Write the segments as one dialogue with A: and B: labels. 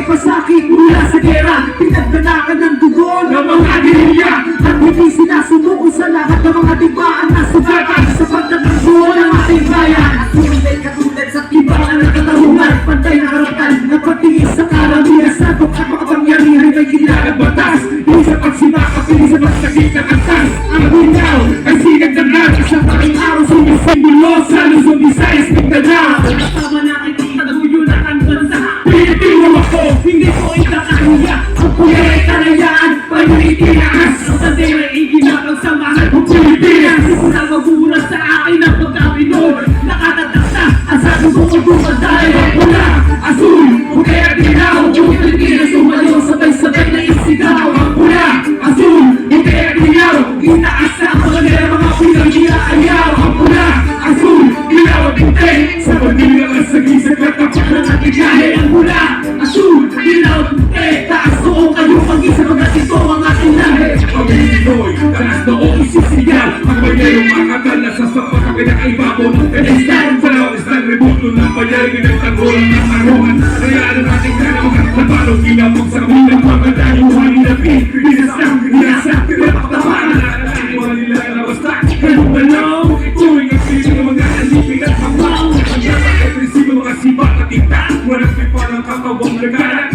A: pasakit mula sa gera, pinagdanakan ng dugo ng mga gerilya, at hindi sinasubuko sa lahat ng mga digmaan na sugatan sa pagtatakbo ng ating bayan. At katulad sa tibangan ng katarungan, pantay na karapatan na patingin sa karamihan sa at makapangyarihan ay kailangan batas. Hindi sa pagsimakap, hindi sa pagsakit ng antas. Ang bunaw ay sinagdagan, isang taking araw sumisimbolo sa Luzon, Visayas, Mindanao. Kasama na kita, naguyo na ang bansa. Pilipino ako, hindi ko itakahiya. Ang puya ay kalayaan, pag-itinaas. Ang sandera ay iginapang sa mahal ng Pilipinas. Isang magugulat sa akin ang pagkapinoy. Nakatatakta, ang sabi ko magbukas dahil ang pula, asul, puti at dilaw. Yung Pilipinas sumayo, sabay-sabay na isigaw. Ang pula, asul, puti at dilaw. Itaas sa mga mga pinag-iayaw. Ang pula, asul, dilaw at puti. Sa pagdilang at sagisag at kapak ng ating lahi. Ang pula, asul, dilaw at puti. Taas noong kayo mag-isa mag-atito ang ating lahi.
B: Ang Pinoy, taas noong isisigaw. Ang bayayong makakal na sa sapakagana ay babon. Edistan, salaw, isang rebuto ng bayayong nagtanggulang ng arungan. Kayaan ang ating kanawa, nabalong ginapag sa kulang mga dayuhan nilapin. Binasang, binasang, pinapaktamaan. Iwan nila na basta, ganun ba lang? Tuwing ang piling ng mga alipin at pangbaw. Ang dapat ay prinsipyo mga sibat at tinta. Walang pipa ng kakawang laganan.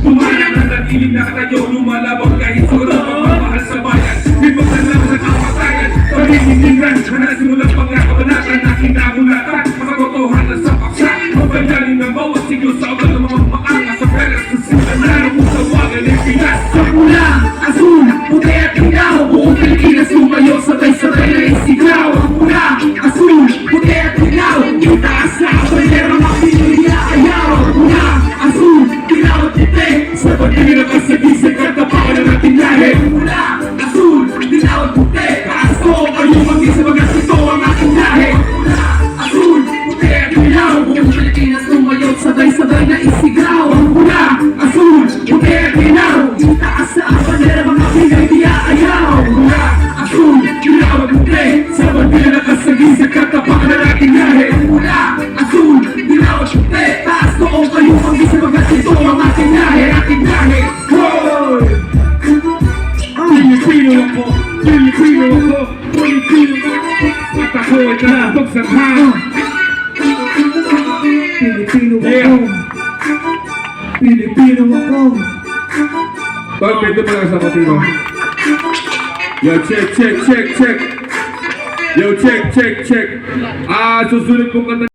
B: Tumalang ang natiling na katayo, lumalabang kahit sa mahal sa bayan. May pagdalaman sa kapatayan. Paghihindigan, manasimulang pangakabanatan na kinamulatan. Makatotohanan sa paksa. Mabayalin ng bawat siglo sa ugat ng mga maangas sa peras. Sa sinanaro mo sa wagan ng Pinas.
A: Sa pula, asul, puti at dilaw. Buong Pilipinas lumayo, sabay-sabay na isigaw. Ang pula, asul, puti at dilaw. Itaas na ang bandera, mga pinag-iayaw. Ang pula, asul, dilaw at puti. Sa pagdilang at sagisag at kapakan ng ating lahi. Ang pula, asul, dilaw at puti. Taas ko kayo mag-isa mag-asito ang ating lahi. Ang pula, asul, puti at dilaw. Buong Pilipinas lumayo, sabay-sabay na isigaw. Ang pula, asul, puti at dilaw. Itaas na ang bandera, mga pinag-iayaw. Ang pula, asul, dilaw at puti. Sa pagdilang at sagisag at kapakan ng ating lahi. Ang pula, asul, dilaw at puti. Taas ko kayo mag-isa mag-asito ang ating lahi. Ating lahi. Hoy!
B: Pilipino ako, Pilipino ako, Pilipino ako. At ako ay nakapagsangha.
A: Pilipino
B: Yeah.
A: ako. Pilipino ako.
B: Pag pwede pa lang sa matino. Yo, check, check, check, check. Yo, check, check, check. Susunod kong kanta.